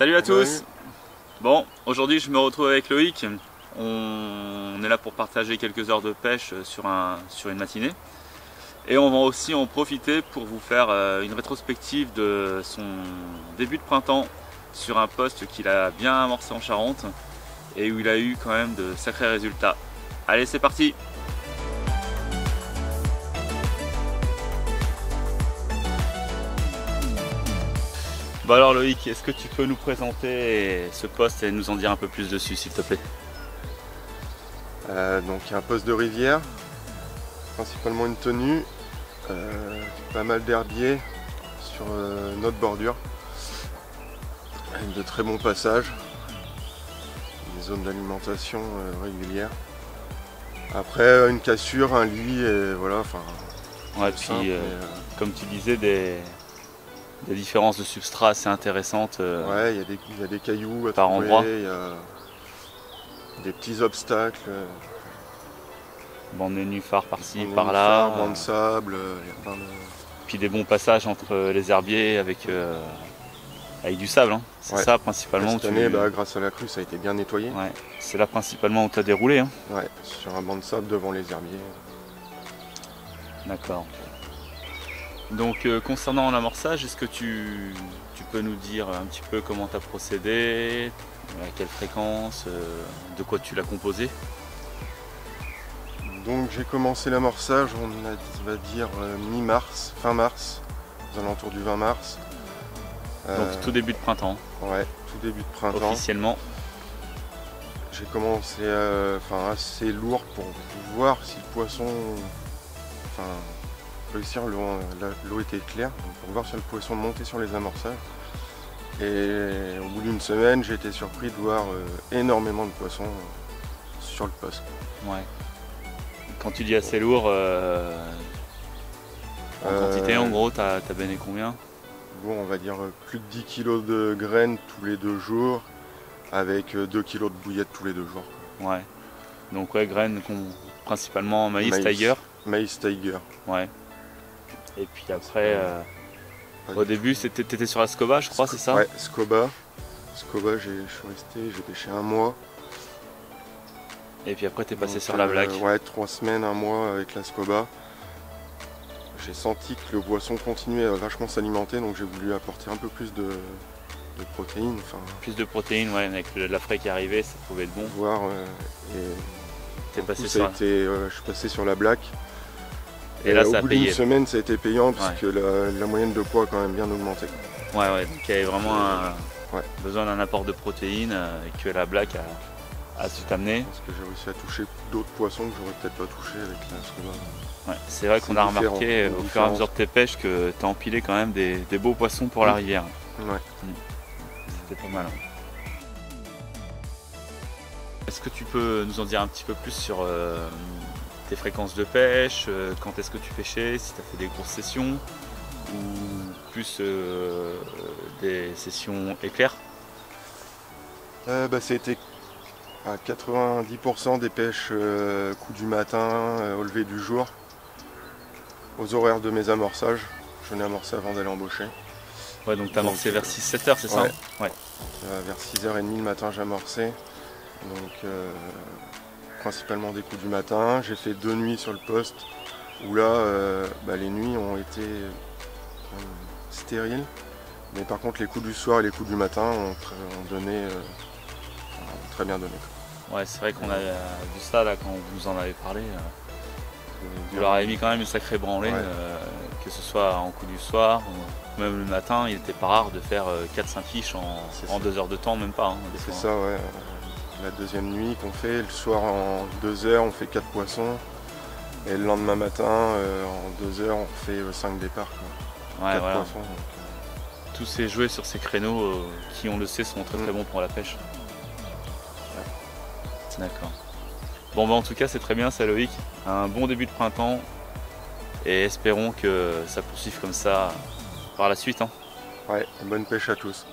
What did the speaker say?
Salut à tous. Bon, aujourd'hui je me retrouve avec Loïc. On est là pour partager quelques heures de pêche sur une matinée. Et on va aussi en profiter pour vous faire une rétrospective de son début de printemps sur un poste qu'il a bien amorcé en Charente et où il a eu quand même de sacrés résultats. Allez, c'est parti! Bon alors Loïc, est-ce que tu peux nous présenter ce poste et nous en dire un peu plus dessus s'il te plaît? Donc il y a un poste de rivière, principalement une tenue, pas mal d'herbiers sur notre bordure, avec de très bons passages, des zones d'alimentation régulières. Après une cassure, un lit et voilà, enfin. Ouais, puis comme tu disais, des différences de substrat assez intéressantes. Ouais, il y a des cailloux à par trouver, endroit. il y a des petits obstacles. Bande de nénuphars par-ci, par-là. Banc de sable, il y a plein de... Puis des bons passages entre les herbiers avec du sable. Hein. C'est ça principalement. Cette année, grâce à la crue, ça a été bien nettoyé. Ouais. C'est là principalement où tu as déroulé. Hein. Ouais, sur un banc de sable devant les herbiers. D'accord. Donc concernant l'amorçage, est-ce que tu peux nous dire un petit peu comment tu as procédé, à quelle fréquence, de quoi tu l'as composé? Donc j'ai commencé l'amorçage, on va dire mi-mars, fin mars, aux alentours du 20 mars. Donc tout début de printemps. Ouais, tout début de printemps. Officiellement. J'ai commencé assez lourd pour voir si le poisson... réussir, l'eau était claire, donc pour voir si le poisson montait sur les amorçages. Et au bout d'une semaine, j'ai été surpris de voir énormément de poissons sur le poste. Ouais. Quand tu dis assez lourd, en quantité en gros, t'as béné combien? Bon, on va dire plus de 10 kg de graines tous les 2 jours, avec 2 kg de bouillettes tous les 2 jours. Ouais. Donc ouais, graines principalement maïs Tiger. Maïs Tiger. Ouais. Et puis après, au début, t'étais sur la Scoba, je crois, c'est ça? Ouais, Scoba. Scoba, je suis resté, j'ai pêché 1 mois. Et puis après, t'es passé sur la Black. Ouais, 3 semaines, 1 mois avec la Scoba. J'ai senti que le poisson continuait à vachement s'alimenter, donc j'ai voulu apporter un peu plus de protéines. Plus de protéines, ouais, avec la fraie qui arrivait, ça pouvait être bon. Je suis passé sur la Black. Et là, ça a au bout payé. d'une semaine, ça a été payant parce que la moyenne de poids a quand même bien augmenté. Ouais, donc il y avait vraiment besoin d'un apport de protéines et que la Black a su t'amener. Parce que j'ai réussi à toucher d'autres poissons que j'aurais peut-être pas touché avec la Scoba. Ouais, c'est vrai qu'on a remarqué au fur et à mesure de tes pêches que tu as empilé quand même des beaux poissons pour la rivière. Ouais. C'était pas mal. Est-ce que tu peux nous en dire un petit peu plus sur tes fréquences de pêche, quand est-ce que tu pêchais, si tu as fait des grosses sessions ou plus des sessions éclairs? C'était à 90% des pêches coup du matin, au lever du jour, aux horaires de mes amorçages. Je n'ai amorcé avant d'aller embaucher. Ouais, donc tu as amorcé vers 6-7 heures, c'est ça? Ouais. Vers 6h30 le matin, j'ai amorcé. Donc principalement des coups du matin. J'ai fait 2 nuits sur le poste où là les nuits ont été stériles. Mais par contre les coups du soir et les coups du matin ont très bien donné. Ouais, c'est vrai qu'on a vu ça là quand vous nous en avez parlé. Vous leur avez mis quand même une sacrée branlée, que ce soit en coup du soir ou même le matin. Il n'était pas rare de faire 4-5 fiches en 2 heures de temps, même pas. Hein, c'est ça, ouais. La deuxième nuit qu'on fait, le soir en 2 heures on fait 4 poissons. Et le lendemain matin, en 2 heures, on fait 5 départs. Quoi. Ouais, 4 voilà. poissons. Tous ces jouets sur ces créneaux qui, on le sait, sont très bons pour la pêche. D'accord. Bon, en tout cas, c'est très bien, ça, Loïc. Un bon début de printemps. Et espérons que ça poursuive comme ça par la suite. Hein. Ouais, bonne pêche à tous.